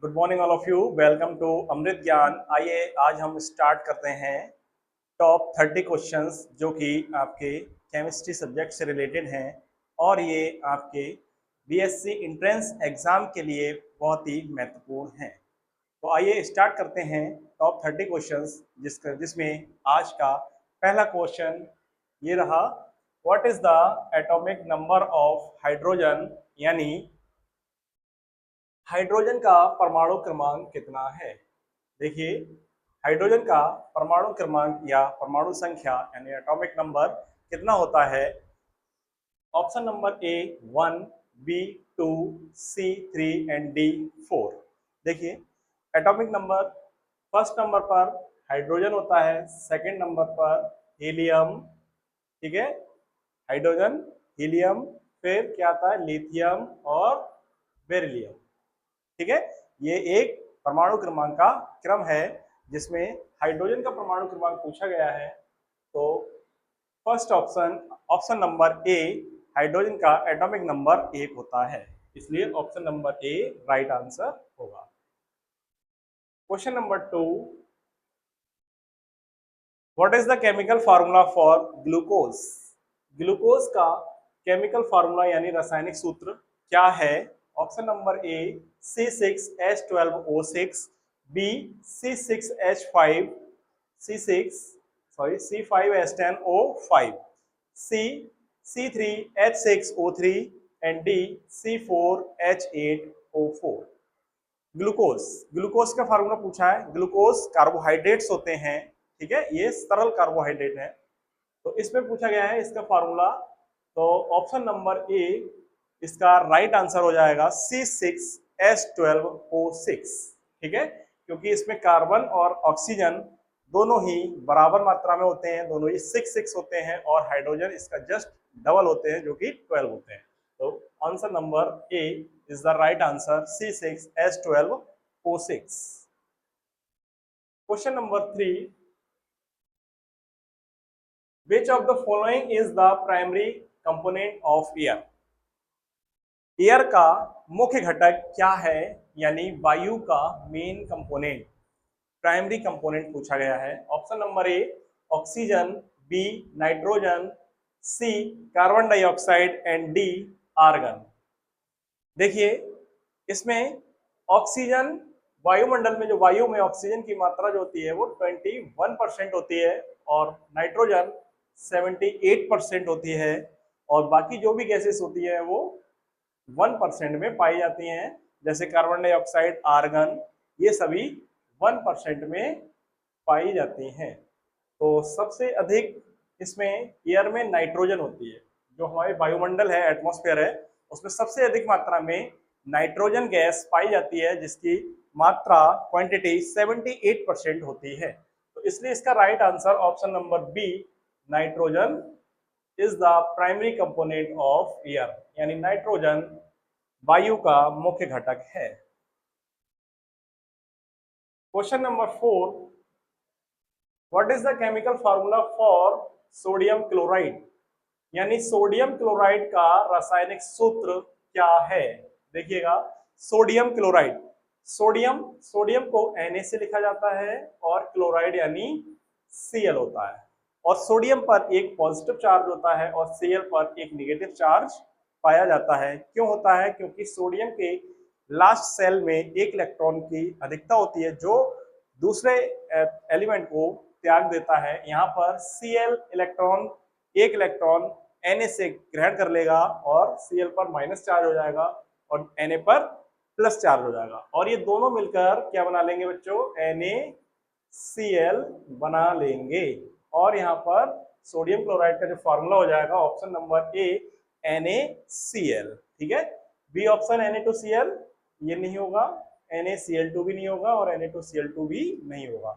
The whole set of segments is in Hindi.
Good morning all of you. Welcome to Amrit Gyan. आइए आज हम स्टार्ट करते हैं टॉप 30 क्वेश्चंस जो कि आपके केमिस्ट्री सब्जेक्ट से रिलेटेड हैं और ये आपके बीएससी एंट्रेंस एग्जाम के लिए बहुत ही महत्वपूर्ण हैं। तो आइए स्टार्ट करते हैं टॉप 30 क्वेश्चंस जिसमें आज का पहला क्वेश्चन ये रहा, what is the atomic number of hydrogen, यानी हाइड्रोजन का परमाणु क्रमांक कितना है। देखिए, हाइड्रोजन का परमाणु क्रमांक या परमाणु संख्या यानी एटॉमिक नंबर कितना होता है। Option number A 1, B 2, C 3 and D 4। देखिए, एटॉमिक नंबर फर्स्ट नंबर पर हाइड्रोजन होता है, सेकंड नंबर पर हीलियम, ठीक है, हाइड्रोजन, हीलियम, फिर क्या आता है लिथियम और बेरिलियम। ठीक है, ये एक परमाणु क्रमांक का क्रम है जिसमें हाइड्रोजन का परमाणु क्रमांक पूछा गया है। तो first option number A, hydrogen का एटॉमिक नंबर 1 होता है, इसलिए option number A right answer होगा। Question number 2, what is the chemical formula for glucose. Glucose का केमिकल फार्मूला यानी रासायनिक सूत्र क्या है। Option number A C6H12O6, B C6H5 C6 sorry C5H10O5, C C3H6O3 and D C4H8O4। Glucose, glucose का फार्मूला पूछा है। ग्लूकोज कार्बोहाइड्रेट्स होते हैं, ठीक है, ये सरल कार्बोहाइड्रेट है। तो इसमें पूछा गया है इसका फार्मूला, तो ऑप्शन नंबर ए इसका राइट आंसर हो जाएगा C6H12O6। ठीक है, क्योंकि इसमें कार्बन और ऑक्सीजन दोनों ही बराबर मात्रा में होते हैं, दोनों ही 6 होते हैं और हाइड्रोजन इसका जस्ट डबल होते हैं जो कि 12 होते हैं। तो answer number A is the right answer C6H12O6। Question number 3, which of the following is the primary component of air। Air का मुख्य घटक क्या है, यानी वायु का मेन कंपोनेंट, प्राइमरी कंपोनेंट पूछा गया है। Option number A oxygen, B nitrogen, C carbon dioxide and D argon. देखिए, इसमें ऑक्सीजन, वायुमंडल में जो वायु में ऑक्सीजन की मात्रा जो होती है वो 21% होती है और नाइट्रोजन 78% होती है और बाकी जो भी गैसेस होती है वो 1% में पाई जाती हैं, जैसे कार्बन डाइऑक्साइड, आर्गन, ये सभी 1% में पाई जाती हैं। तो सबसे अधिक इसमें एयर में नाइट्रोजन होती है, जो हमारे वायुमंडल है, एटमॉस्फेयर है, उसमें सबसे अधिक मात्रा में नाइट्रोजन गैस पाई जाती है जिसकी मात्रा क्वांटिटी 78% होती है। तो इसलिए इसका right answer option number B nitrogen is the primary component of air, यानी नाइट्रोजन वायु का मुख्य घटक है। Question number 4, what is the chemical formula for sodium chloride, यानी सोडियम क्लोराइड का रासायनिक सूत्र क्या है। देखिएगा, सोडियम क्लोराइड, सोडियम सोडियम को Na से लिखा जाता है और क्लोराइड यानी Cl होता है, और सोडियम पर एक पॉजिटिव चार्ज होता है और Cl पर एक नेगेटिव चार्ज पाया जाता है। क्यों होता है, क्योंकि सोडियम के लास्ट सेल में एक इलेक्ट्रॉन की अधिकता होती है जो दूसरे एलिमेंट को त्याग देता है। यहाँ पर Cl इलेक्ट्रॉन, एक इलेक्ट्रॉन Na से ग्रहण कर लेगा और Cl पर माइनस चार्ज हो जाएगा और Na पर प्लस चार्ज हो जाएगा, और ये दोनों मिलकर क्या बना लेंगे बच्चों, NaCl बना लेंगे। और यहाँ पर सोडियम क्लोराइड का जो फॉर्मूला हो जाएगा ऑप्शन नंबर ए NaCl। ठीक है, बी ऑप्शन Na2Cl ये नहीं होगा, NaCl2 भी नहीं होगा और Na2Cl2 भी नहीं होगा,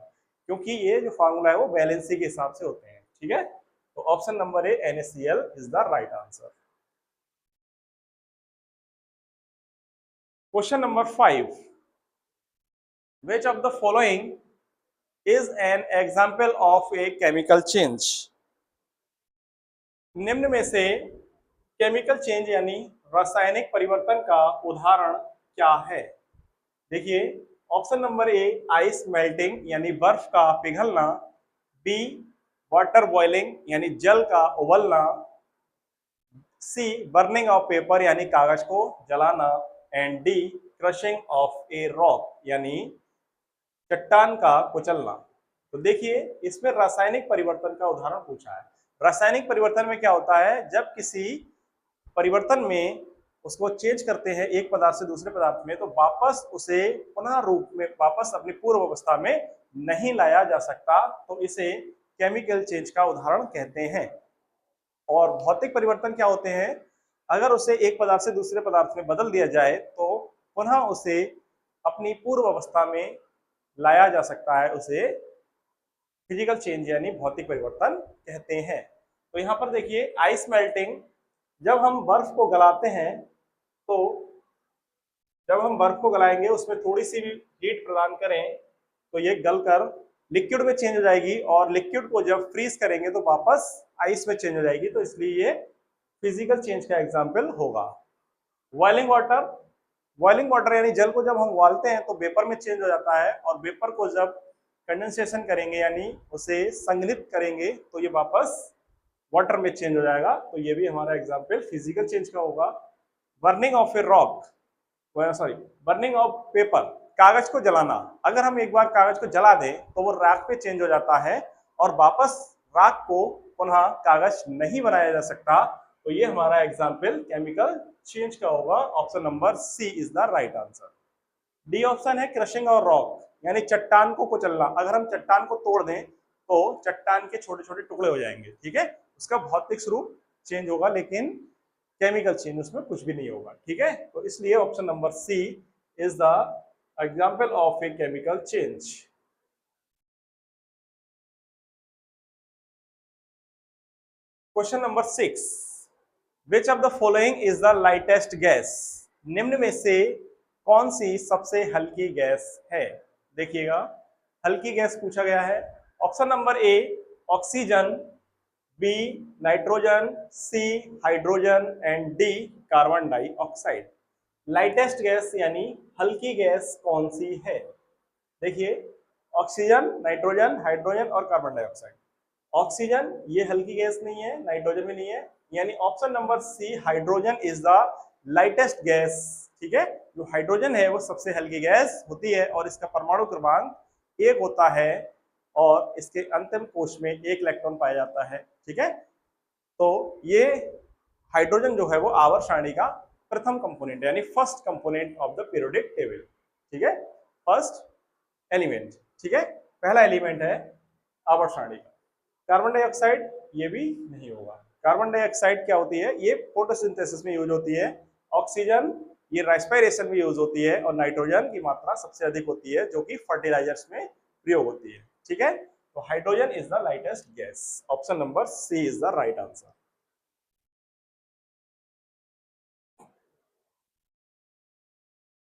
क्योंकि ये जो फॉर्मूला है वो वैलेंसी के हिसाब से होते हैं। ठीक है, तो option number A NaCl is the right answer. Question number 5, which of the following is an example of a chemical change। निम्न में से केमिकल चेंज यानी रासायनिक परिवर्तन का उदाहरण क्या है। देखिए ऑप्शन नंबर ए आइस मेल्टिंग यानी बर्फ का पिघलना, बी वाटर बॉइलिंग यानी जल का उबलना, सी बर्निंग ऑफ पेपर यानी कागज को जलाना, and D crushing of a rock यानी चट्टान का कुचलना। तो देखिए इसमें रासायनिक परिवर्तन का उदाहरण पूछा है। रासायनिक परिवर्तन में क्या होता है, जब किसी परिवर्तन में उसको चेंज करते हैं एक पदार्थ से दूसरे पदार्थ में, तो वापस उसे पुनः रूप में वापस अपनी पूर्व अवस्था में नहीं लाया जा सकता, तो इसे केमिकल चेंज का उदाहरण कहते हैं। और भौतिक परिवर्तन क्या होते हैं, अगर उसे एक पदार्थ से दूसरे पदार्थ में बदल दिया जाए तो पुनः उसे अपनी पूर्व अवस्था में लाया जा सकता है, उसे फिजिकल चेंज यानी भौतिक परिवर्तन कहते हैं। तो यहाँ पर देखिए आइस मेल्टिंग, जब हम बर्फ को गलाते हैं तो जब हम बर्फ को गलाएंगे उसमें थोड़ी सी भी हीट प्रदान करें तो ये गलकर लिक्विड में चेंज हो जाएगी, और लिक्विड को जब फ्रीज करेंगे तो वापस आइस में चेंज हो जाएगी, तो इसलिए ये फिजिकल चेंज का एग्जाम्पल होगा। बॉइलिंग वाटर, बॉइलिंग वाटर यानी जल को जब हम उबालते हैं तो वेपर में चेंज हो जाता है, और वेपर को जब कंडेंसेशन करेंगे यानी उसे संघनित करेंगे तो ये वापस वाटर में चेंज हो जाएगा, तो ये भी हमारा एग्जाम्पल फिजिकल चेंज का होगा। Burning of a rock, sorry burning of paper, कागज को जलाना, अगर हम एक बार कागज को जला दें तो वो राख पे चेंज हो जाता है और वापस राख को पुनः कागज नहीं बनाया जा सकता, तो ये हमारा एग्जाम्पल केमिकल चेंज का होगा। Option number C is the right answer. D option है क्रशिंग और रॉक यानी चट्टान को कुचलना, अगर हम चट्टान को तोड़ दें तो चट्टान के छोटे छोटे टुकड़े हो जाएंगे, ठीक है, उसका भौतिक स्वरूप चेंज होगा लेकिन केमिकल चेंज उसमें कुछ भी नहीं होगा, ठीक है। तो इसलिए option number C is the example of a chemical change. Question number 6, which of the following is the lightest gas, निम्न में से कौन सी सबसे हल्की गैस है। देखिएगा हल्की गैस पूछा गया है। Option number A oxygen, B nitrogen, C hydrogen and D carbon dioxide. Lightest gas यानी हल्की गैस कौन सी है। देखिए ऑक्सीजन, नाइट्रोजन, हाइड्रोजन और कार्बन डाइऑक्साइड। ऑक्सीजन ये हल्की गैस नहीं है, नाइट्रोजन भी नहीं है, यानी option number C hydrogen is the lightest gas, ठीक है। जो हाइड्रोजन है वो सबसे हल्की गैस होती है और इसका परमाणु क्रमांक 1 होता है और इसके अंतिम कोश में 1 इलेक्ट्रॉन पाया जाता है, ठीक है। तो ये हाइड्रोजन जो है वो आवर्त सारणी का प्रथम कंपोनेंट यानी first component of the periodic table, ठीक है, फर्स्ट एलिमेंट, ठीक है, पहला एलिमेंट है आवर्त सारणी का। कार्बन डाइऑक्साइड ये भी नहीं होगा। कार्बन डाइऑक्साइड क्या होती है, ये फोटोसिंथेसिस में यूज होती है। ऑक्सीजन ये रेस्पिरेशन में यूज होती है और नाइट्रोजन की मात्रा सबसे अधिक होती है जो कि फर्टिलाइजर्स में प्रयोग होती है, ठीक है। तो hydrogen is the lightest gas, option number C is the right answer.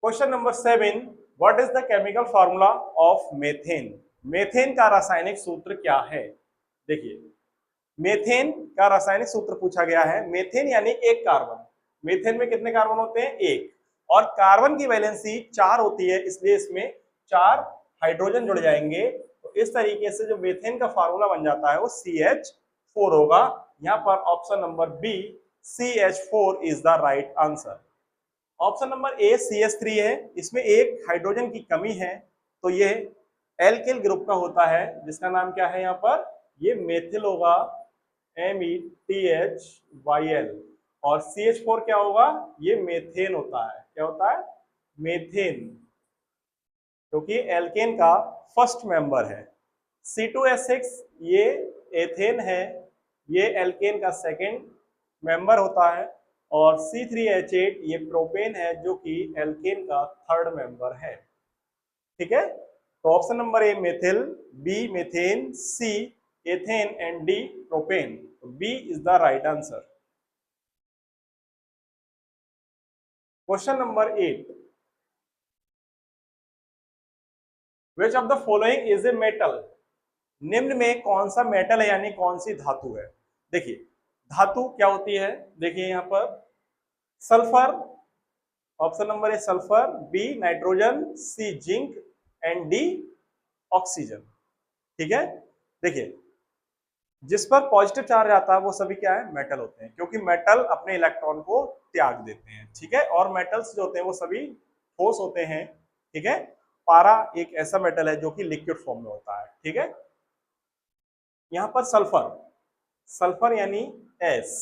Question number 7, what is the chemical formula of methane, methane का रासायनिक सूत्र क्या है। देखिए मेथेन का रासायनिक सूत्र पूछा गया है। मेथेन यानी एक कार्बन, मेथेन में कितने कार्बन होते हैं, एक, और कार्बन की वैलेंसी 4 होती है, इसलिए इसमें 4 हाइड्रोजन जुड़ जाएंगे। तो इस तरीके से जो मेथेन का फार्मूला बन जाता है वो CH4 होगा। यहाँ पर option number B CH4 is the right answer. Option number A CH3 है, इसमें एक हाइड्रोजन की कमी है, तो ये एल्किल ग्रुप का होता है जिसका नाम क्या है, यहाँ पर ये मेथिल होगा, METHYL, और CH4 क्या होगा, ये मेथेन होता है, क्या होता है, मेथेन, क्योंकि एल्केन का फर्स्ट मेंबर है। C2H6 ये एथेन है, ये एल्केन का सेकंड मेंबर होता है, और C3H8 ये प्रोपेन है जो कि एल्केन का थर्ड मेंबर है, ठीक है। तो option number A methyl, B methane, C ethane and D propane, तो B is the right answer. Question number 8, which of the following is a metal, निम्न में कौन सा मेटल है यानी कौन सी धातु है। देखिए धातु क्या होती है, देखिए यहाँ पर sulphur, option number A sulphur, B nitrogen, C zinc and D oxygen. ठीक है, देखिए जिस पर पॉजिटिव चार्ज आता है वो सभी क्या है, मेटल होते हैं, क्योंकि मेटल अपने इलेक्ट्रॉन को त्याग देते हैं। ठीक है, और मेटल्स जो होते हैं वो सभी ठोस होते हैं। ठीक है, पारा एक ऐसा मेटल है जो कि लिक्विड फॉर्म में होता है। ठीक है, यहाँ पर सल्फर, सल्फर यानी एस,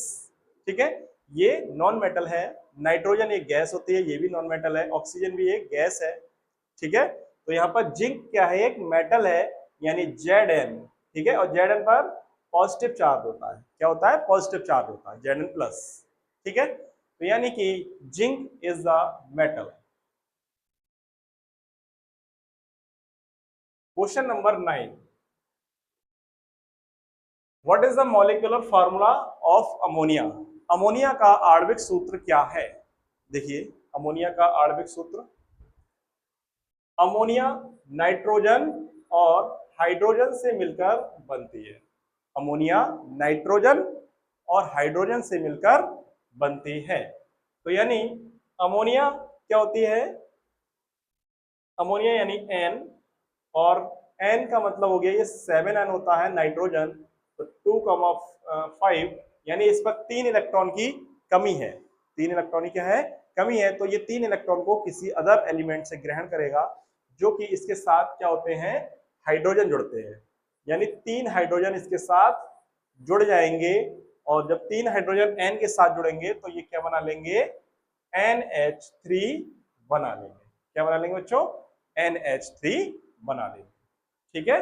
ठीक है, ये नॉन मेटल है। नाइट्रोजन एक गैस होती है, ये भी नॉन मेटल है। ऑक्सीजन भी एक गैस है। ठीक है, तो यहाँ पर जिंक क्या है, एक मेटल है, यानी Zn। ठीक है, और Zn पर पॉजिटिव चार्ज होता है। क्या होता है, पॉजिटिव चार्ज होता है, Zn प्लस। ठीक है, तो यानी कि zinc is the metal. Question number 9, what is the molecular formula of ammonia? Ammonia का आणविक सूत्र क्या है? देखिए अमोनिया का आणविक सूत्र, अमोनिया नाइट्रोजन और हाइड्रोजन से मिलकर बनती है। अमोनिया नाइट्रोजन और हाइड्रोजन से मिलकर बनती है। तो यानी अमोनिया क्या होती है, अमोनिया यानी N, और N का मतलब हो गया ये 7N होता है नाइट्रोजन, तो 2,5 यानी इस पर 3 इलेक्ट्रॉन की कमी है। 3 इलेक्ट्रॉन की क्या है, कमी है। तो ये 3 इलेक्ट्रॉन को किसी अदर एलिमेंट से ग्रहण करेगा जो कि इसके साथ क्या होते हैं, हाइड्रोजन जुड़ते हैं। यानी 3 हाइड्रोजन इसके साथ जुड़ जाएंगे, और जब 3 हाइड्रोजन N के साथ जुड़ेंगे तो ये क्या बना लेंगे, NH3 बना लेंगे। क्या बना लेंगे बच्चों, NH3 बना लेंगे। ठीक है,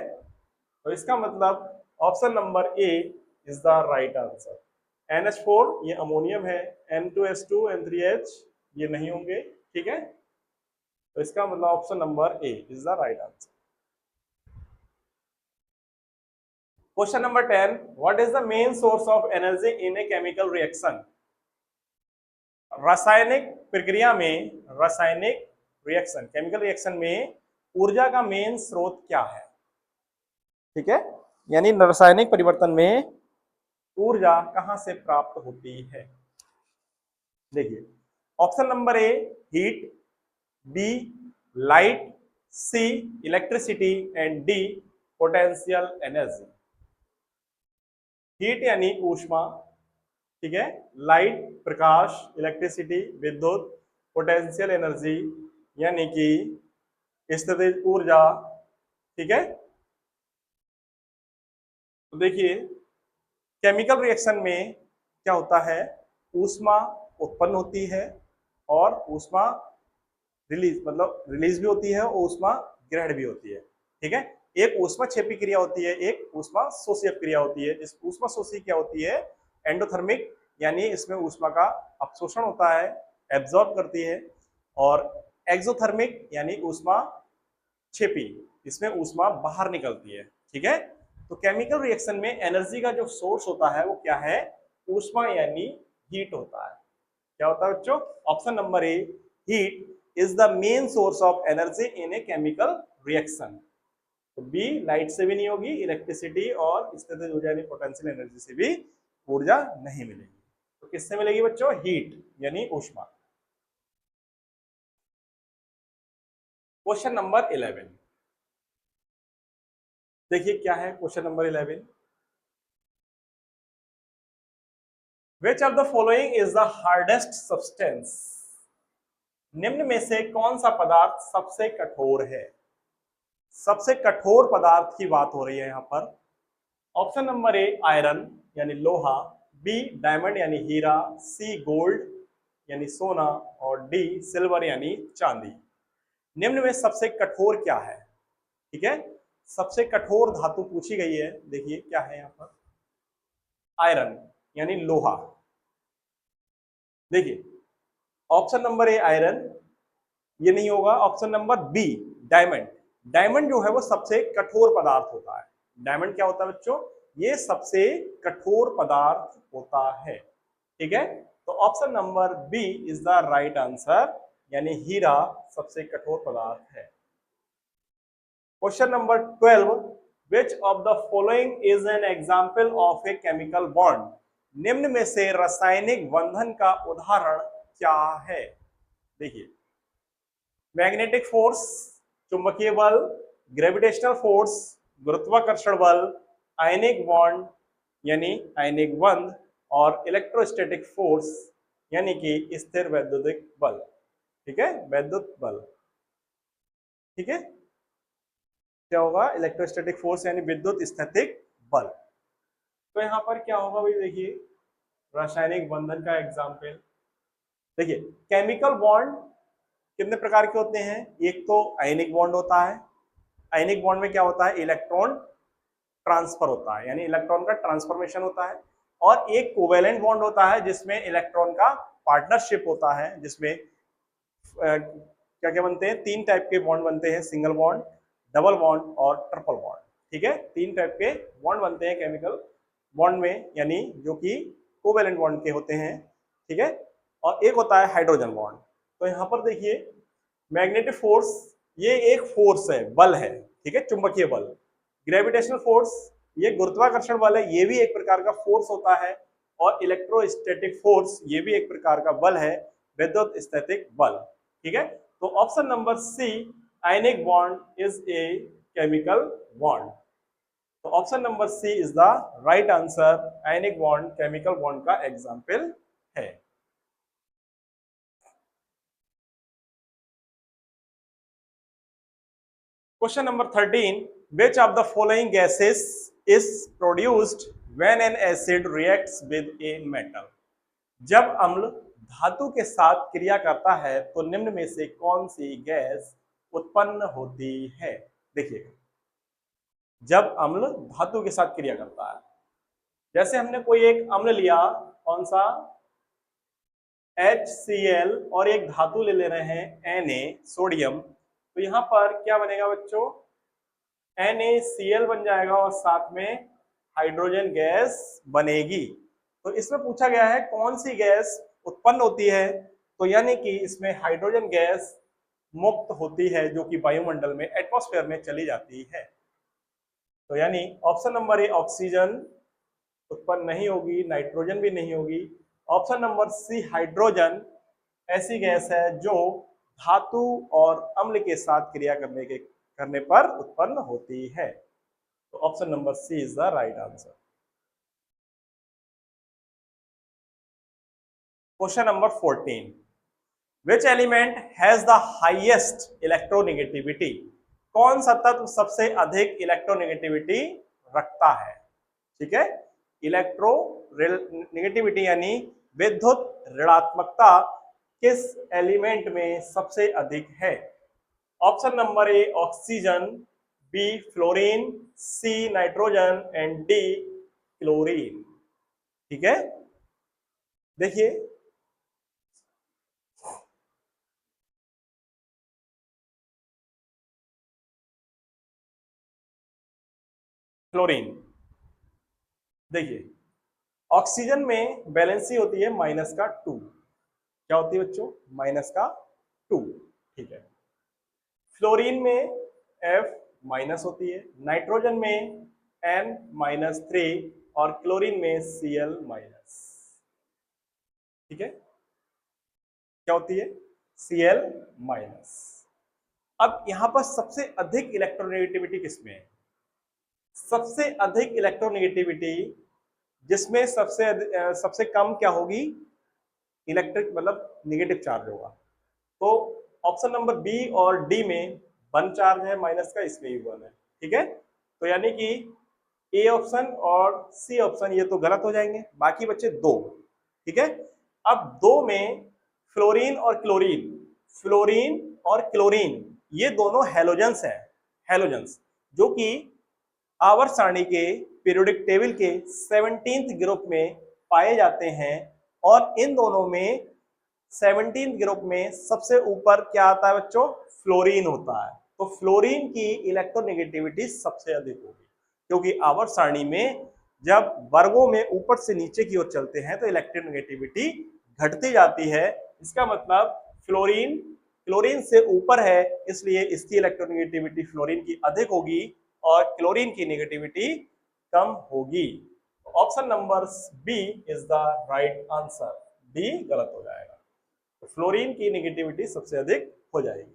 तो इसका मतलब option number A is the right answer. NH4 ये अमोनियम है, N2H2 N3H ये नहीं होंगे। ठीक है, तो इसका मतलब option number A is the right answer. Question number 10, what is the main source of energy in a chemical reaction? रासायनिक प्रक्रिया में, रासायनिक रिएक्शन, केमिकल रिएक्शन में ऊर्जा का मेन स्रोत क्या है? ठीक है, यानी रासायनिक परिवर्तन में ऊर्जा कहां से प्राप्त होती है? देखिए option number A heat, B light, C electricity and D potential energy. Heat यानी ऊष्मा, ठीक है, लाइट प्रकाश, इलेक्ट्रिसिटी विद्युत, पोटेंशियल एनर्जी यानी कि स्थितिज ऊर्जा। ठीक है, तो देखिए केमिकल रिएक्शन में क्या होता है, ऊष्मा उत्पन्न होती है और ऊष्मा रिलीज, मतलब रिलीज भी होती है और ऊष्मा ग्रहण भी होती है। ठीक है, एक ऊष्मा क्षेपी क्रिया होती है, एक ऊष्मा शोषी क्रिया होती है। इस ऊष्मा शोषी क्या होती है, एंडोथर्मिक, यानी इसमें ऊष्मा का अवशोषण होता है, एब्जॉर्ब करती है। और एक्सोथर्मिक यानी ऊष्मा क्षेपी, इसमें ऊष्मा बाहर निकलती है। ठीक है, तो केमिकल रिएक्शन में एनर्जी का जो सोर्स होता है वो क्या है, ऊष्मा यानी हीट होता है। क्या होता है बच्चों, option number A heat is the main source of energy in a chemical reaction. तो बी लाइट से भी नहीं होगी, इलेक्ट्रिसिटी और स्थितिज ऊर्जा यानी पोटेंशियल एनर्जी से भी ऊर्जा नहीं मिलेगी। तो किससे मिलेगी बच्चों, हीट यानी ऊष्मा। क्वेश्चन नंबर 11, देखिए क्या है question number 11, which of the following is the hardest substance? निम्न में से कौन सा पदार्थ सबसे कठोर है? सबसे कठोर पदार्थ की बात हो रही है यहाँ पर। ऑप्शन नंबर ए आयरन यानी लोहा, बी डायमंड यानी हीरा, सी गोल्ड यानी सोना, और डी सिल्वर यानी चांदी। निम्न में सबसे कठोर क्या है? ठीक है, सबसे कठोर धातु पूछी गई है। देखिए क्या है यहाँ पर, आयरन यानी लोहा। देखिए ऑप्शन नंबर ए आयरन ये नहीं होगा, option number B diamond. Diamond जो है वो सबसे कठोर पदार्थ होता है। डायमंड क्या होता है बच्चों, ये सबसे कठोर पदार्थ होता है। ठीक है, तो option number B is the right answer, यानी हीरा सबसे कठोर पदार्थ है। Question number 12, which of the following is an example of a chemical bond? निम्न में से रासायनिक बंधन का उदाहरण क्या है? देखिए, मैग्नेटिक फोर्स चुंबकीय बल, ग्रेविटेशनल फोर्स गुरुत्वाकर्षण बल, आयनिक बॉन्ड यानी आयनिक बंध, और इलेक्ट्रोस्टैटिक फोर्स यानी कि स्थिर वैद्युतिक बल। ठीक है, वैद्युत बल। ठीक है, क्या होगा? इलेक्ट्रोस्टैटिक फोर्स यानी विद्युत स्थैतिक बल। तो यहाँ पर क्या होगा भाई, देखिए रासायनिक बंधन का एग्जाम्पल। देखिए, केमिकल बॉन्ड कितने प्रकार के होते हैं? एक तो आयनिक बॉन्ड होता है। आयनिक बॉन्ड में क्या होता है? इलेक्ट्रॉन ट्रांसफर होता है, यानी इलेक्ट्रॉन का ट्रांसफॉर्मेशन होता है। और एक कोवेलेंट बॉन्ड होता है जिसमें इलेक्ट्रॉन का पार्टनरशिप होता है, जिसमें क्या क्या बनते हैं? 3 टाइप के बॉन्ड बनते हैं, सिंगल बॉन्ड, डबल बॉन्ड और ट्रिपल बॉन्ड। ठीक है, 3 टाइप के बॉन्ड बनते हैं केमिकल बॉन्ड में, यानी जो कि कोवेलेंट बॉन्ड के होते हैं। ठीक है, और एक होता है हाइड्रोजन बॉन्ड। तो यहाँ पर देखिए, मैग्नेटिक फोर्स ये एक फोर्स है, बल है। ठीक है, चुंबकीय बल। ग्रेविटेशनल फोर्स ये गुरुत्वाकर्षण बल है, ये भी एक प्रकार का फोर्स होता है। और इलेक्ट्रोस्टैटिक फोर्स ये भी एक प्रकार का बल है, विद्युत स्थैतिक बल। ठीक है, तो option number C, ionic bond is a chemical bond. तो option number C is the right answer. Ionic bond chemical bond का एग्जाम्पल है। Question number 13. Which of the following gases is produced when an acid reacts with a metal? जब अम्ल धातु के साथ क्रिया करता है तो निम्न में से कौन सी गैस उत्पन्न होती है? देखिए, जब अम्ल धातु के साथ क्रिया करता है, जैसे हमने कोई एक अम्ल लिया, कौन सा? HCl, और एक धातु ले रहे हैं Na, सोडियम। तो यहाँ पर क्या बनेगा बच्चों? NaCl बन जाएगा और साथ में हाइड्रोजन गैस बनेगी। तो इसमें पूछा गया है कौन सी गैस उत्पन्न होती है, तो यानी कि इसमें हाइड्रोजन गैस मुक्त होती है, जो कि वायुमंडल में, एटमॉस्फेयर में चली जाती है। तो यानी ऑप्शन नंबर ए, ऑक्सीजन उत्पन्न नहीं होगी, नाइट्रोजन भी नहीं होगी। ऑप्शन नंबर सी, हाइड्रोजन ऐसी गैस है जो धातु और अम्ल के साथ क्रिया करने पर उत्पन्न होती है। तो option number C is the right answer. Question number 14. Which element has the highest electronegativity? कौन सा तत्व सबसे अधिक इलेक्ट्रोनेगेटिविटी रखता है? ठीक है, इलेक्ट्रो नेगेटिविटी यानी विद्युत ऋणात्मकता किस एलिमेंट में सबसे अधिक है? Option number A, oxygen, B fluorine, C nitrogen and D chlorine. ठीक है, देखिए फ्लोरीन। देखिए, ऑक्सीजन में वैलेंसी होती है -2। क्या होती है बच्चों? -2। ठीक है, फ्लोरीन में F- होती है, नाइट्रोजन में N-3 और क्लोरीन में Cl-। ठीक है, क्या होती है? Cl-। अब यहां पर सबसे अधिक इलेक्ट्रोनेगेटिविटी किसमें है? सबसे अधिक इलेक्ट्रोनेगेटिविटी जिसमें सबसे कम क्या होगी? इलेक्ट्रिक मतलब निगेटिव चार्ज होगा। तो ऑप्शन नंबर बी और डी में 1 चार्ज है माइनस का, इसमें भी 1 है। ठीक है, तो यानी कि ए ऑप्शन और सी ऑप्शन ये तो गलत हो जाएंगे, बाकी बच्चे 2। ठीक है, अब 2 में फ्लोरीन और क्लोरीन, फ्लोरीन और क्लोरीन ये दोनों हैलोजेंस हैं, हैलोजेंस जो कि आवर्त सारणी के पीरियोडिक टेबल के 17th ग्रुप में पाए जाते हैं। और इन दोनों में 17th ग्रुप में सबसे ऊपर क्या आता है बच्चों? फ्लोरीन होता है। तो फ्लोरीन की इलेक्ट्रोनेगेटिविटी सबसे अधिक होगी, क्योंकि आवर्त सारणी में जब वर्गों में ऊपर से नीचे की ओर चलते हैं तो इलेक्ट्रोनेगेटिविटी घटती जाती है। इसका मतलब फ्लोरीन क्लोरीन से ऊपर है, इसलिए इसकी इलेक्ट्रोनेगेटिविटी फ्लोरीन की अधिक होगी और क्लोरीन की नेगेटिविटी कम होगी। Option number B is the right answer, D गलत हो जाएगा। तो फ्लोरीन की नेगेटिविटी सबसे अधिक हो जाएगी।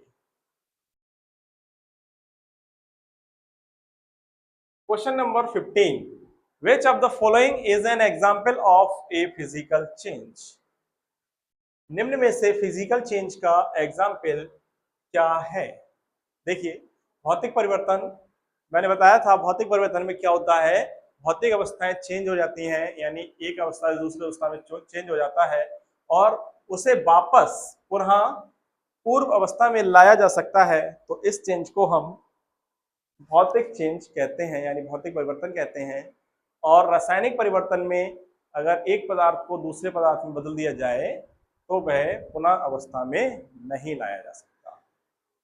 Question number 15, which of the following is an example of a physical change? निम्न में से फिजिकल चेंज का एग्जाम्पल क्या है? देखिए, भौतिक परिवर्तन, मैंने बताया था भौतिक परिवर्तन में क्या होता है, भौतिक अवस्थाएं चेंज हो जाती हैं, यानी एक अवस्था से दूसरी अवस्था में चेंज हो जाता है और उसे वापस पुनः पूर्व अवस्था में लाया जा सकता है। तो इस चेंज को हम भौतिक चेंज कहते हैं, यानी भौतिक परिवर्तन कहते हैं। और रासायनिक परिवर्तन में अगर एक पदार्थ को दूसरे पदार्थ में बदल दिया जाए तो वह पुनः अवस्था में नहीं लाया जा सकता।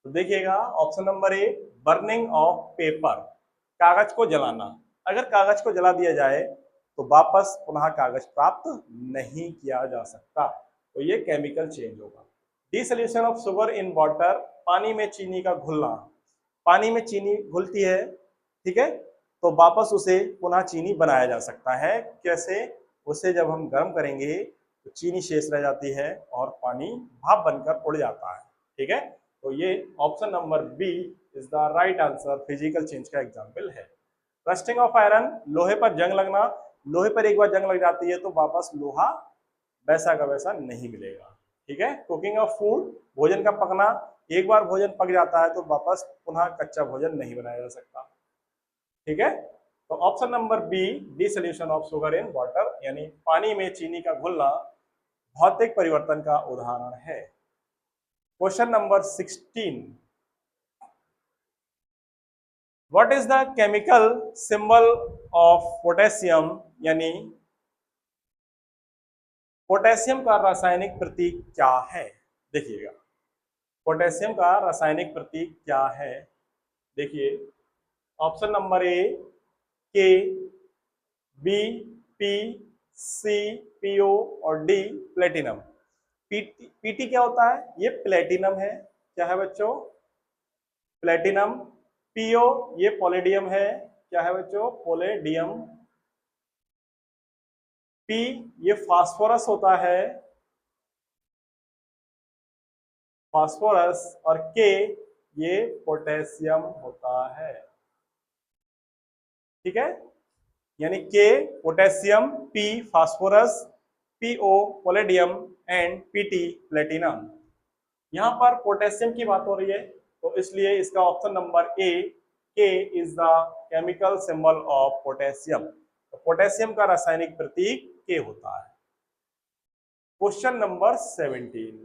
तो देखिएगा option number A, burning of paper, कागज को जलाना। अगर कागज को जला दिया जाए तो वापस पुनः कागज प्राप्त नहीं किया जा सकता, तो ये केमिकल चेंज होगा। Dissolution of sugar in water, पानी में चीनी का घुलना। पानी में चीनी घुलती है, ठीक है, तो वापस उसे पुनः चीनी बनाया जा सकता है। कैसे? उसे जब हम गर्म करेंगे तो चीनी शेष रह जाती है और पानी भाप बनकर उड़ जाता है, ठीक है। तो ये option number B is the right answer, physical change का एग्जाम्पल है। रस्टिंग ऑफ आयरन, लोहे पर जंग लगना। लोहे पर एक बार जंग लग जाती है तो वापस लोहा वैसा का वैसा नहीं मिलेगा, ठीक है। कुकिंग ऑफ फूड, भोजन का पकना। एक बार भोजन पक जाता है तो वापस पुनः कच्चा भोजन नहीं बनाया जा सकता, ठीक है। तो option number B, dissolution of sugar in water, यानी पानी में चीनी का घुलना भौतिक परिवर्तन का उदाहरण है। Question number 16, what is the chemical symbol of potassium, यानी पोटेशियम का रासायनिक प्रतीक क्या है? देखिएगा, पोटेशियम का रासायनिक प्रतीक क्या है? देखिए, ऑप्शन नंबर ए के, बी पी, सी पीओ और डी प्लेटिनम। पीटी क्या होता है? ये प्लेटिनम है। क्या है बच्चों? प्लेटिनम। पीओ ये पोलेडियम है। क्या है बच्चों? पोलेडियम। पी ये फास्फोरस होता है, फास्फोरस। और के ये पोटेशियम होता है, ठीक है। यानी K potassium, P phosphorus, P O palladium and P T platinum. यहां पर पोटेशियम की बात हो रही है तो इसलिए इसका ऑप्शन नंबर ए, के is the chemical symbol of potassium. तो पोटेशियम का रासायनिक प्रतीक के होता है। Question number 17,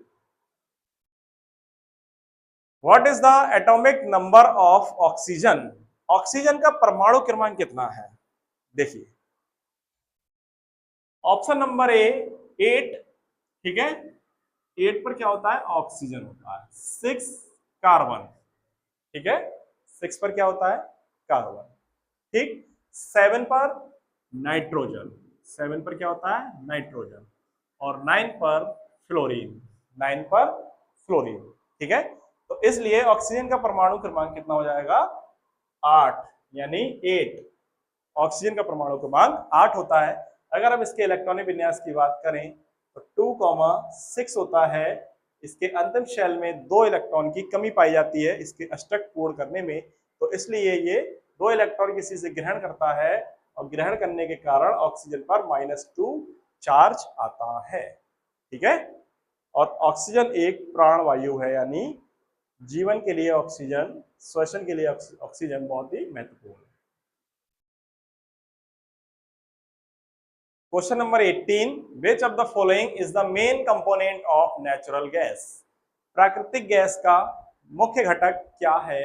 what is the atomic number of oxygen? Oxygen का परमाणु क्रमांक कितना है? देखिए, ऑप्शन नंबर ए 8, ठीक है। 8 पर क्या होता है? ऑक्सीजन होता है। 6 कार्बन, ठीक है। 6 पर क्या होता है? कार्बन, ठीक। 7 पर नाइट्रोजन, 7 पर क्या होता है? नाइट्रोजन। और 9 पर फ्लोरीन, 9 पर फ्लोरीन, ठीक है। तो इसलिए ऑक्सीजन का परमाणु क्रमांक कितना हो जाएगा? 8, यानी 8। ऑक्सीजन का परमाणु क्रमांक 8 होता है। अगर हम इसके इलेक्ट्रॉनिक विन्यास की बात करें तो 2,6 होता है। इसके अंतिम शेल में 2 इलेक्ट्रॉन की कमी पाई जाती है इसके अष्टक पूर्ण करने में, तो इसलिए ये 2 इलेक्ट्रॉन किसी से ग्रहण करता है और ग्रहण करने के कारण ऑक्सीजन पर -2 चार्ज आता है, ठीक है। और ऑक्सीजन एक प्राणवायु है, यानी जीवन के लिए ऑक्सीजन, श्वसन के लिए ऑक्सीजन बहुत ही महत्वपूर्ण है। Question number 18, which of the following is the main component of natural gas? प्राकृतिक गैस का मुख्य घटक क्या है?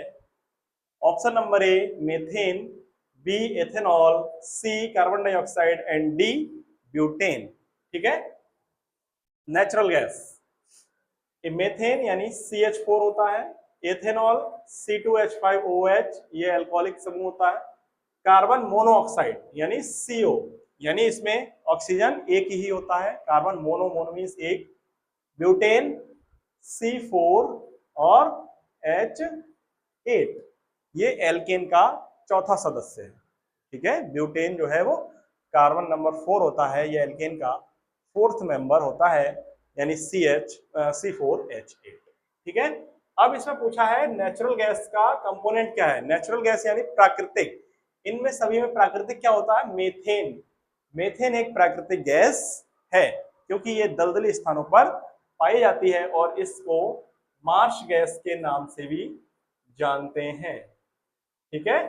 Option number A methane, B ethanol, C carbon dioxide and D butane, ठीक है। नेचुरल गैस, मीथेन यानी CH4 होता है, एथेनॉल C2H5OH ये अल्कोहलिक समूह होता है, कार्बन मोनोऑक्साइड यानी CO, यानी इसमें ऑक्सीजन एक ही होता है, कार्बन मोनो, मोनो मीन्स एक, ब्यूटेन C4 और H8 ये एल्केन का चौथा सदस्य है, ठीक है। ब्यूटेन जो है वो कार्बन नंबर 4 होता है, ये एल्केन का 4th मेंबर होता है। यानी C4H8। ठीक है, अब इसमें पूछा है नेचुरल गैस का कंपोनेंट क्या है। नेचुरल गैस यानी प्राकृतिक, इनमें सभी में प्राकृतिक क्या होता है, मेथेन। मेथेन एक प्राकृतिक गैस है क्योंकि ये दलदली स्थानों पर पाई जाती है और इसको मार्श गैस के नाम से भी जानते हैं। ठीक है,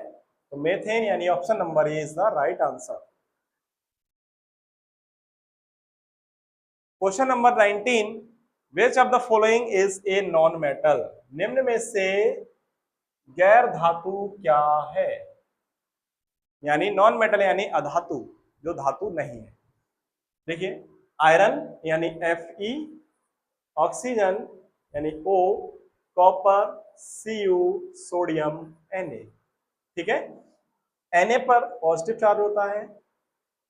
तो मेथेन यानी option number A is the right answer. Question number 19, which of the following is a non metal. निम्न में से गैर धातु क्या है, यानी नॉन मेटल यानी अधातु, जो धातु नहीं है। देखिए, आयरन यानी Fe, ऑक्सीजन यानी O, copper Cu, sodium Na। ठीक है, Na पर पॉजिटिव चार्ज होता है,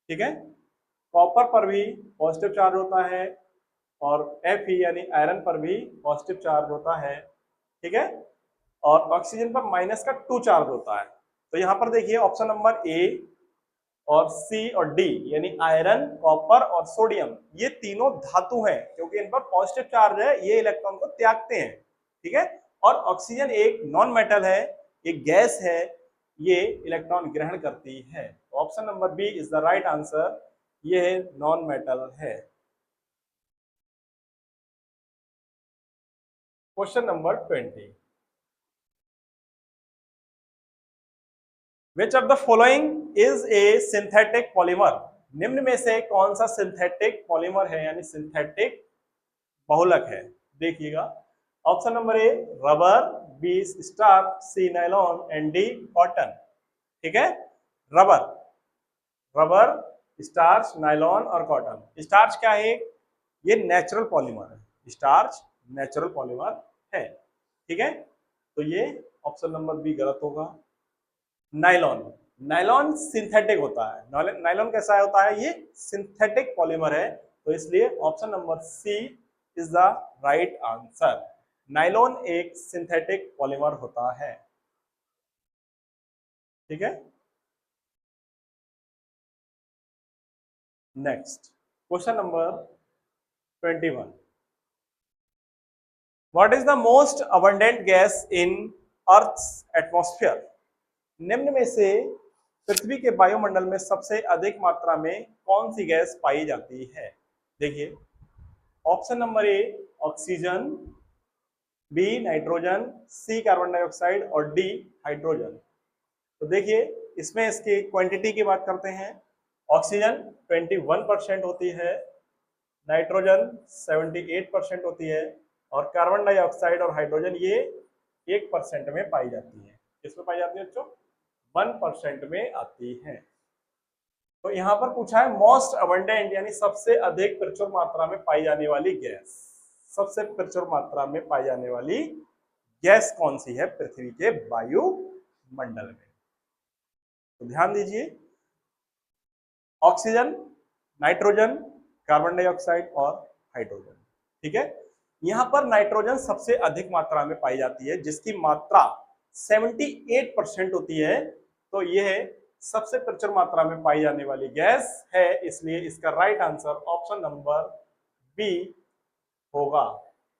ठीक है, कॉपर पर भी पॉजिटिव चार्ज होता है और Fe यानी आयरन पर भी पॉजिटिव चार्ज होता है। ठीक है, और ऑक्सीजन पर माइनस का 2 चार्ज होता है। तो यहां पर देखिए ऑप्शन नंबर ए और सी और डी यानी आयरन, कॉपर और सोडियम, ये तीनों धातु हैं क्योंकि इन पर पॉजिटिव चार्ज है, ये इलेक्ट्रॉन को त्यागते हैं। ठीक है, और ऑक्सीजन एक नॉन मेटल है, एक गैस है, ये इलेक्ट्रॉन ग्रहण करती है। Option number B is the right answer, ये नॉन मेटल है। Question number 20, which of the following is a synthetic polymer. निम्न में से कौन सा सिंथेटिक पॉलीमर है यानी सिंथेटिक बहुलक है। देखिएगा, option number A rubber, B starch, C nylon and D cotton. ठीक है, रबर, रबर, स्टार्च, नायलॉन और कॉटन। स्टार्च क्या है, ये नेचुरल पॉलीमर है, स्टार्च नेचुरल पॉलीमर है। ठीक है, तो ये ऑप्शन नंबर बी गलत होगा। नायलॉन, नायलॉन सिंथेटिक होता है। नायलॉन कैसा होता है, ये सिंथेटिक पॉलीमर है, तो इसलिए option number C is the right answer. Nylon एक सिंथेटिक पॉलीमर होता है। ठीक है, next question number 21, what is the most abundant gas in earth's atmosphere. निम्न में से पृथ्वी के वायुमंडल में सबसे अधिक मात्रा में कौन सी गैस पाई जाती है। देखिए, option number A oxygen, B nitrogen, C carbon dioxide और डी हाइड्रोजन। तो देखिए, इसमें इसकी क्वांटिटी की बात करते हैं। ऑक्सीजन 21% होती है, नाइट्रोजन 78% होती है और कार्बन डाइऑक्साइड और हाइड्रोजन ये 1% में पाई जाती है। किसमें पाई जाती है बच्चों, 1% में आती है। तो यहां पर पूछा है मोस्ट अबंडेंट यानी सबसे अधिक प्रचुर मात्रा में पाई जाने वाली गैस। सबसे प्रचुर मात्रा में पाई जाने वाली गैस कौन सी है पृथ्वी के वायुमंडल में। तो ध्यान दीजिए, ऑक्सीजन, नाइट्रोजन, कार्बन डाइऑक्साइड और हाइड्रोजन। ठीक है, यहां पर नाइट्रोजन सबसे अधिक मात्रा में पाई जाती है जिसकी मात्रा 78% होती है। तो यह सबसे प्रचुर मात्रा में पाई जाने वाली गैस है, इसलिए इसका right answer option number B होगा।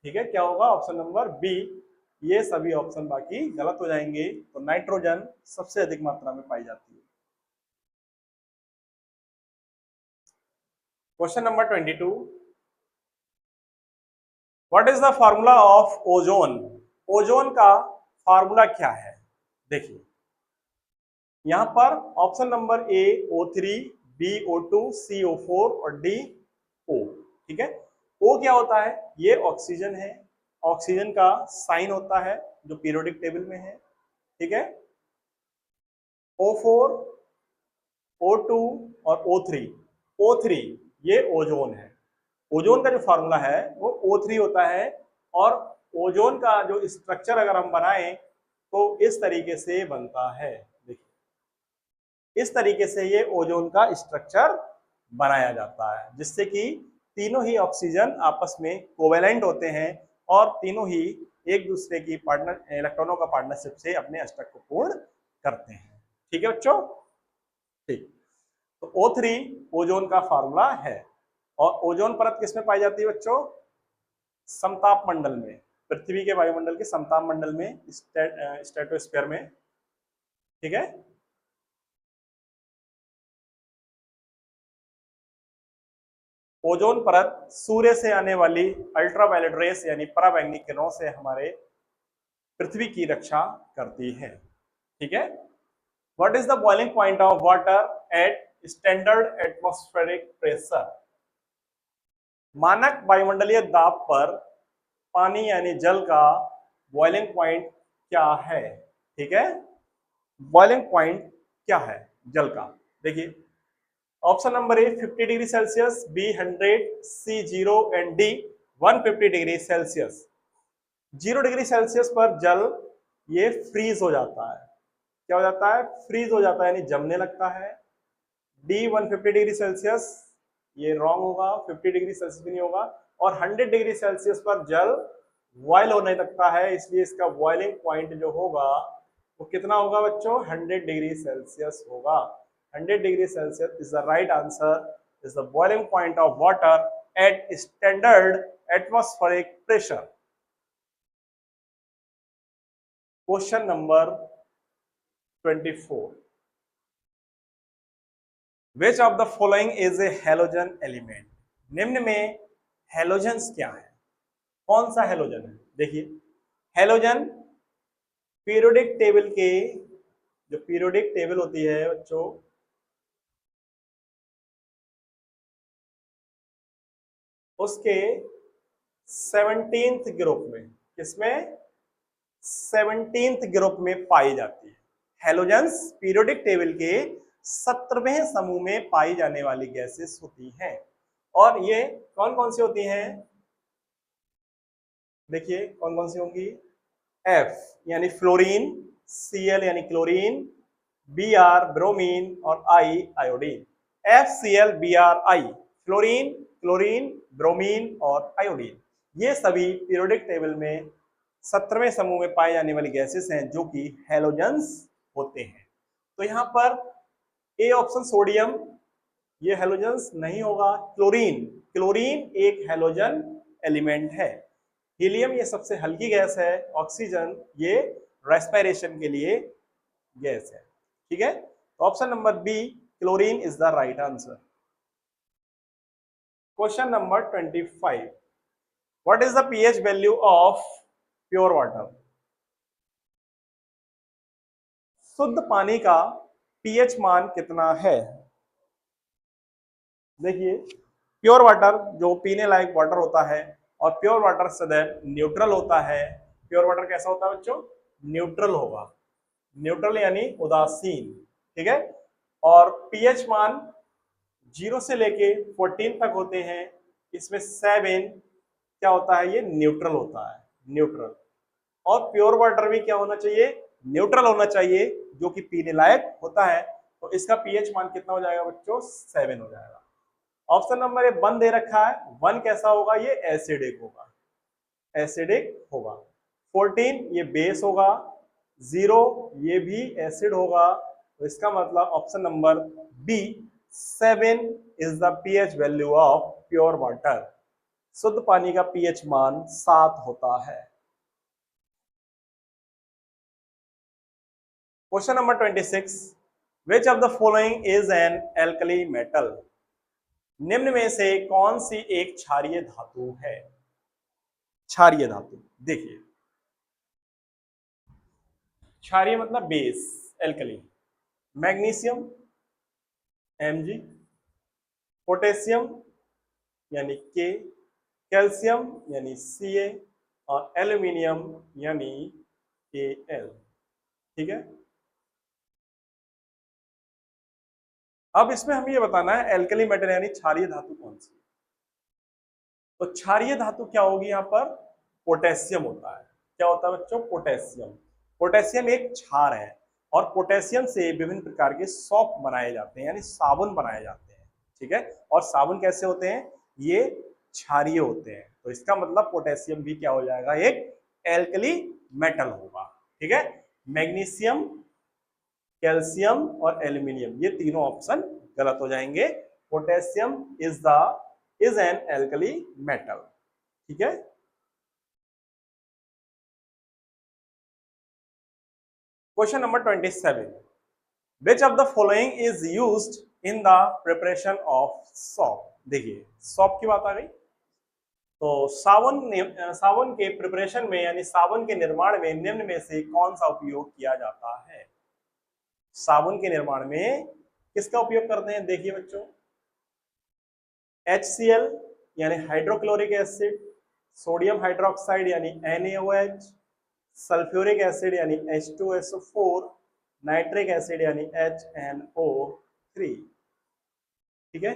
ठीक है, क्या होगा, ऑप्शन नंबर बी। ये सभी ऑप्शन बाकी गलत हो जाएंगे, तो नाइट्रोजन सबसे अधिक मात्रा में पाई जाती है। Question number 22, what is the formula of ozone. Ozone का फार्मूला क्या है। देखिए, यहां पर option number A O3, B O2, C O4 और डी O। ठीक है, O क्या होता है, ये ऑक्सीजन है, ऑक्सीजन का साइन होता है जो पीरियोडिक टेबल में है। ठीक है, O4, O2 और O3, O3 ये ओजोन है। ओजोन का जो फार्मूला है वो O3 होता है और ओजोन का जो स्ट्रक्चर अगर हम बनाएं तो इस तरीके से बनता है। देखिए, इस तरीके से ये ओजोन का स्ट्रक्चर बनाया जाता है जिससे कि तीनों ही ऑक्सीजन आपस में कोवेलेंट होते हैं और तीनों ही एक दूसरे की पार्टनर इलेक्ट्रॉनों का पार्टनरशिप से अपने अष्टक को पूर्ण करते हैं। ठीक है बच्चों, ठीक। तो O3 ओजोन का फार्मूला है और ओजोन परत किसमें पाई जाती है बच्चों, समताप मंडल में, पृथ्वी के वायुमंडल के समताप मंडल में, स्ट्रेटोस्फीयर में, ठीक है। ओजोन परत सूर्य से आने वाली अल्ट्रावायलेट रेस यानी पराबैंगनी किरणों से हमारे पृथ्वी की रक्षा करती है, ठीक है। What is the boiling point of water at standard atmospheric pressure? मानक वायुमंडलीय दाब पर पानी यानी जल का बॉइलिंग पॉइंट क्या है, ठीक है। बॉइलिंग पॉइंट क्या है जल का? देखिए, option number A 50 degree Celsius, B 100, C 0 and D 150 degree Celsius. 0 degree Celsius पर जल ये फ्रीज हो जाता है। क्या हो जाता है? फ्रीज हो जाता है, यानी जमने लगता है। डी 150 डिग्री सेल्सियस, ये रॉन्ग होगा, 50 डिग्री सेल्सियस भी नहीं होगा। और 100 डिग्री सेल्सियस पर जल बॉयल होने लगता है, इसलिए इसका बॉइलिंग पॉइंट जो होगा वो कितना होगा बच्चों? 100 डिग्री सेल्सियस होगा। 100 degree Celsius is the right answer, is the boiling point of water at standard atmospheric pressure. Question number 24, which of the following is A halogen element? निम्न में हेलोजन्स क्या है? कौन सा हेलोजन है? देखिए, हेलोजन पीरियोडिक टेबल के, जो पीरियोडिक टेबल होती है बच्चों, उसके 17th ग्रुप में, किसमें? 17th ग्रुप में पाई जाती है। हेलोजन्स पीरियोडिक टेबल के 17वें समूह में पाई जाने वाली गैसेस होती हैं। और ये कौन कौन सी होती हैं? देखिए, कौन कौन सी होंगी? एफ यानी फ्लोरीन, Cl यानी क्लोरीन, Br ब्रोमीन और I iodine. FCl BrI fluorine, chlorine, bromine और आयोडीन, ये सभी पीरियोडिक टेबल में 17वें समूह में पाए जाने वाली गैसेस हैं जो कि हेलोजन्स होते हैं। तो यहाँ पर ए ऑप्शन सोडियम, ये हेलोजन्स नहीं होगा। क्लोरीन, क्लोरीन एक हेलोजन एलिमेंट है। हीलियम ये सबसे हल्की गैस है। ऑक्सीजन ये रेस्पिरेशन के लिए गैस है, ठीक है। तो option number B chlorine is the right answer. Question number 25, what is the pH value of pure water? शुद्ध पानी का पीएच मान कितना है? देखिए, प्योर वाटर जो पीने लायक वाटर होता है, और प्योर वाटर सदैव न्यूट्रल होता है। प्योर वाटर कैसा होता है बच्चों? न्यूट्रल होगा। न्यूट्रल यानी उदासीन, ठीक है। और पीएच मान 0 से लेके 14 तक होते हैं। इसमें 7 क्या होता है? ये न्यूट्रल होता है, न्यूट्रल। और प्योर वाटर भी क्या होना चाहिए? न्यूट्रल होना चाहिए, जो कि पीने लायक होता है। तो इसका पीएच मान कितना हो जाएगा बच्चों? 7 हो जाएगा। ऑप्शन नंबर ए 1 दे रखा है। 1 कैसा होगा? ये एसिडिक होगा, एसिडिक होगा। 14 ये बेस होगा। 0 ये भी एसिड होगा। तो इसका मतलब option number B 7 is the pH value of pure water. शुद्ध पानी का पीएच मान 7 होता है। Question number 26, which of the following is an alkali metal? निम्न में से कौन सी एक क्षारीय धातु है? क्षारीय धातु, देखिए, क्षारीय मतलब base, alkali. Magnesium Mg, potassium यानी K, कैल्शियम यानी Ca और एल्यूमिनियम यानी Al, ठीक है। अब इसमें हमें ये बताना है एल्कली मेटल यानी क्षारीय धातु कौन सी। तो क्षारीय धातु क्या होगी? यहाँ पर पोटेशियम होता है। क्या होता है बच्चों? पोटेशियम। पोटेशियम एक क्षार है, और पोटेशियम से विभिन्न प्रकार के सॉप बनाए जाते हैं, यानी साबुन बनाए जाते हैं, ठीक है। और साबुन कैसे होते हैं? ये क्षारीय होते हैं। तो इसका मतलब पोटेशियम भी क्या हो जाएगा? एक एल्कली मेटल होगा, ठीक है। मैग्नीशियम, कैल्शियम और एल्यूमिनियम, ये तीनों ऑप्शन गलत हो जाएंगे। Potassium is an alkali metal, ठीक है। Question number 27, which of the following is used in the preparation of shop. देखिए सॉप की बात आ गई, तो साबुन के प्रिपरेशन में यानी साबुन के निर्माण में निम्न में से कौन सा उपयोग किया जाता है। साबुन के निर्माण में किसका उपयोग करते हैं, देखिए बच्चों, HCl यानी हाइड्रोक्लोरिक एसिड, सोडियम हाइड्रोक्साइड यानी NaOH, सल्फ्यूरिक एसिड यानी H2SO4, नाइट्रिक एसिड यानी HNO3। ठीक है,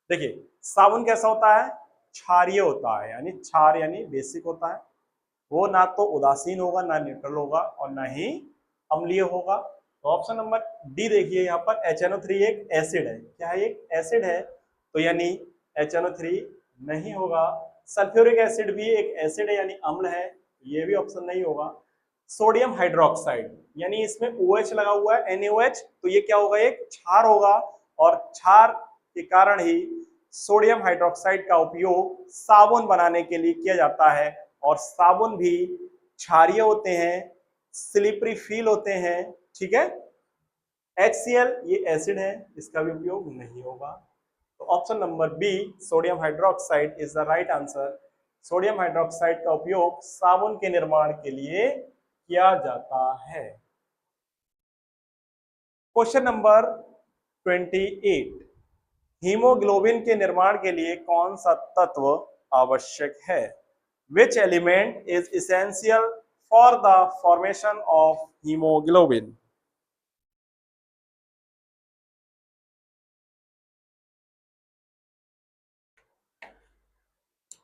देखिए साबुन कैसा होता है, क्षारीय होता है, यानी क्षार यानी बेसिक होता है। वो ना तो उदासीन होगा, ना न्यूट्रल होगा, और ना ही अम्लीय होगा। तो ऑप्शन नंबर डी देखिए, यहाँ पर HNO3 एक एसिड है। क्या है, एक एसिड है, तो यानी HNO3 नहीं होगा। सल्फ्यूरिक एसिड भी एक एसिड है यानी अम्ल है, ये भी ऑप्शन नहीं होगा। सोडियम हाइड्रोक्साइड यानी इसमें OH लगा हुआ है, NaOH, तो ये क्या होगा, एक क्षार होगा, और क्षार के कारण ही सोडियम हाइड्रोक्साइड का उपयोग साबुन बनाने के लिए किया जाता है। और साबुन भी क्षारीय होते हैं, स्लिपरी फील होते हैं। ठीक है, HCl ये एसिड है, इसका भी उपयोग नहीं होगा। तो option number B sodium hydroxide is the right answer. Sodium hydroxide का उपयोग साबुन के निर्माण के लिए किया जाता है। क्वेश्चन नंबर 28, हीमोग्लोबिन के निर्माण के लिए कौन सा तत्व आवश्यक है। Which element is essential for the formation of haemoglobin.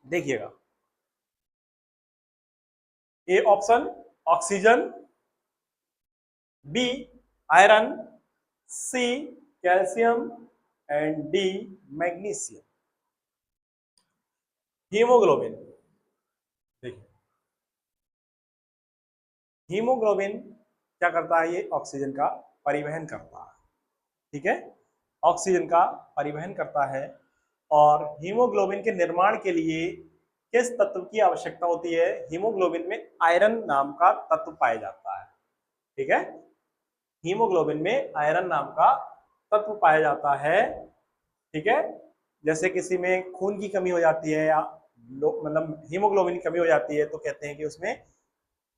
देखिएगा, A option oxygen, B iron, C calcium and D magnesium. Haemoglobin, देखिए हीमोग्लोबिन क्या करता है, ये ऑक्सीजन का परिवहन करता है। ठीक है, ऑक्सीजन का परिवहन करता है। और हीमोग्लोबिन के निर्माण के लिए किस तत्व की आवश्यकता होती है, हीमोग्लोबिन में आयरन नाम का तत्व पाया जाता है। ठीक है, हीमोग्लोबिन में आयरन नाम का तत्व पाया जाता है। ठीक है, जैसे किसी में खून की कमी हो जाती है, या मतलब हीमोग्लोबिन की कमी हो जाती है, तो कहते हैं कि उसमें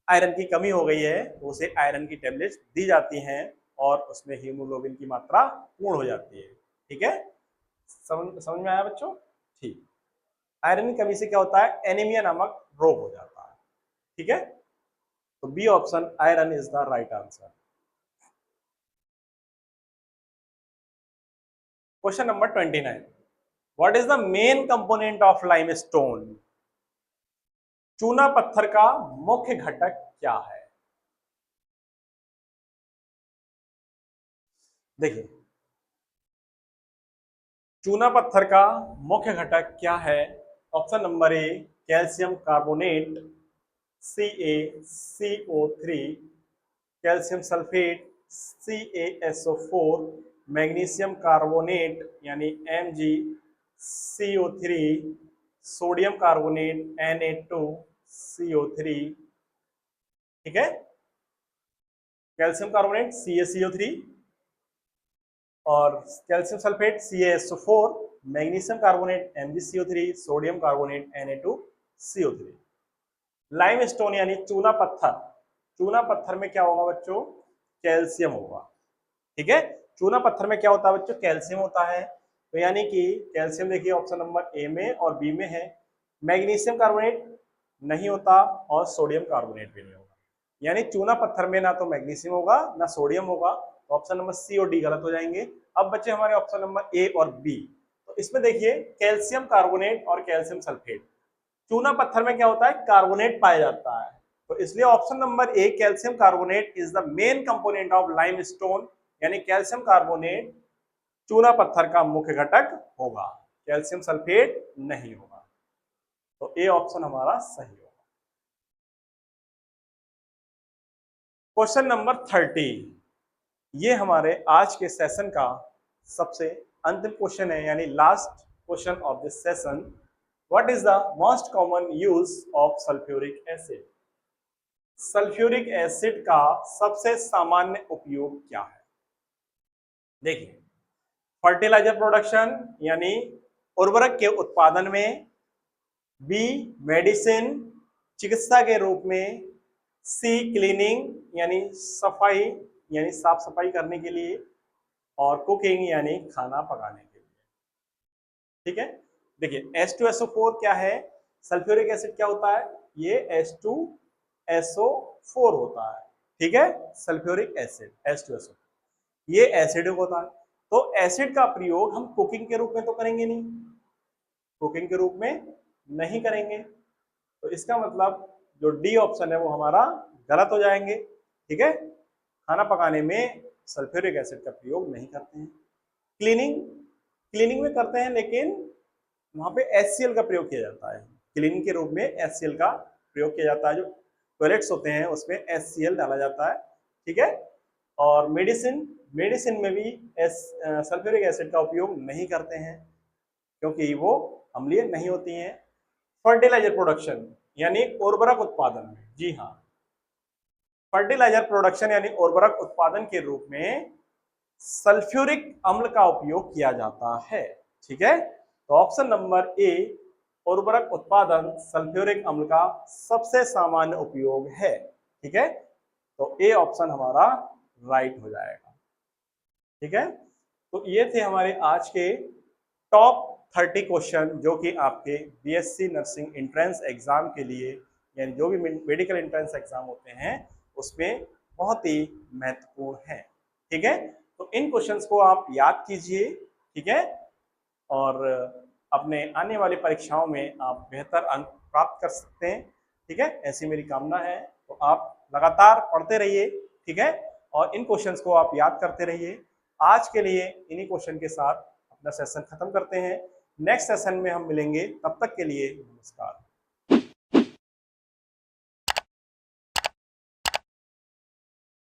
आयरन की कमी हो गई है, तो उसे आयरन की टेबलेट्स दी जाती हैं और उसमें हीमोग्लोबिन की मात्रा पूर्ण हो जाती है। ठीक है, समझ में आया बच्चों। ठीक, आयरन की कमी से क्या होता है, एनीमिया नामक रोग हो जाता है। ठीक है, तो B option iron is the right answer. Question number 29, what is the main component of limestone. चूना पत्थर का मुख्य घटक क्या है। देखिए चूना पत्थर का मुख्य घटक क्या है। ऑप्शन नंबर ए calcium carbonate, CaCO3, calcium sulphate CaSO4, magnesium carbonate यानी MgCO3, सोडियम कार्बोनेट Na2CO3। ठीक है, कैल्शियम कार्बोनेट CaCO3 और calcium sulphate CaSO4, magnesium carbonate MgCO3, sodium carbonate Na2CO3। Limestone यानी चूना पत्थर, चूना पत्थर में क्या होगा बच्चों, कैल्शियम होगा। ठीक है, चूना पत्थर में क्या होता है बच्चों, कैल्शियम होता है। तो यानी कि कैल्शियम देखिए ऑप्शन नंबर ए में और बी में है। मैग्नीशियम कार्बोनेट नहीं होता और सोडियम कार्बोनेट भी नहीं होगा, यानी चूना पत्थर में ना तो मैग्नीशियम होगा ना सोडियम होगा। तो ऑप्शन नंबर सी और डी गलत हो जाएंगे। अब बच्चे हमारे ऑप्शन नंबर ए और बी। तो इसमें देखिए कैल्शियम कार्बोनेट और कैल्शियम सल्फेट, चूना पत्थर में क्या होता है, कार्बोनेट पाया जाता है। तो इसलिए option number A calcium carbonate is the main component of limestone, यानी कैल्शियम कार्बोनेट चूना पत्थर का मुख्य घटक होगा, कैल्शियम सल्फेट नहीं होगा। तो ए ऑप्शन हमारा सही होगा। क्वेश्चन नंबर 30, ये हमारे आज के सेशन का सबसे अंतिम क्वेश्चन है, यानी last question of this session. What is the most common use of sulphuric acid. Sulphuric acid का सबसे सामान्य उपयोग क्या है? देखिए, फर्टिलाइजर प्रोडक्शन यानी उर्वरक के उत्पादन में, बी मेडिसिन चिकित्सा के रूप में, सी क्लीनिंग यानी सफाई यानी साफ सफाई करने के लिए, और कुकिंग यानी खाना पकाने के लिए। ठीक है, देखिए H2SO4 क्या है, सल्फ्यूरिक एसिड क्या होता है, ये H2SO4 होता है। ठीक है, सल्फ्यूरिक एसिड H2SO, ये एसिडिक होता है। तो एसिड का प्रयोग हम कुकिंग के रूप में तो करेंगे नहीं, कुकिंग के रूप में नहीं करेंगे, तो इसका मतलब जो डी ऑप्शन है वो हमारा गलत हो जाएंगे। ठीक है, खाना पकाने में सल्फ्यूरिक एसिड का प्रयोग नहीं करते हैं। क्लीनिंग में करते हैं, लेकिन वहां पे HCl का प्रयोग किया जाता है। क्लीनिंग के रूप में HCl का प्रयोग किया जाता है, जो टॉयलेट्स होते हैं उसमें HCl डाला जाता है। ठीक है, और मेडिसिन में भी सल्फ्यूरिक एसिड का उपयोग नहीं करते हैं, क्योंकि वो अम्लीय नहीं होती हैं। फर्टिलाइजर प्रोडक्शन यानी उर्वरक उत्पादन में, जी हाँ, फर्टिलाइजर प्रोडक्शन यानी उर्वरक उत्पादन के रूप में सल्फ्यूरिक अम्ल का उपयोग किया जाता है। ठीक है, तो ऑप्शन नंबर ए, उर्वरक उत्पादन सल्फ्यूरिक अम्ल का सबसे सामान्य उपयोग है। ठीक है, तो ए ऑप्शन हमारा राइट हो जाएगा। ठीक है, तो ये थे हमारे आज के टॉप 30 क्वेश्चन, जो कि आपके BSc नर्सिंग एंट्रेंस एग्जाम के लिए, यानी जो भी मेडिकल एंट्रेंस एग्जाम होते हैं उसमें बहुत ही महत्वपूर्ण है। ठीक है, तो इन क्वेश्चंस को आप याद कीजिए। ठीक है, और अपने आने वाली परीक्षाओं में आप बेहतर अंक प्राप्त कर सकते हैं। ठीक है, ऐसी मेरी कामना है। तो आप लगातार पढ़ते रहिए। ठीक है, और इन क्वेश्चंस को आप याद करते रहिए। आज के लिए इन्हीं क्वेश्चन के साथ अपना सेशन खत्म करते हैं। नेक्स्ट सेशन में हम मिलेंगे, तब तक के लिए नमस्कार।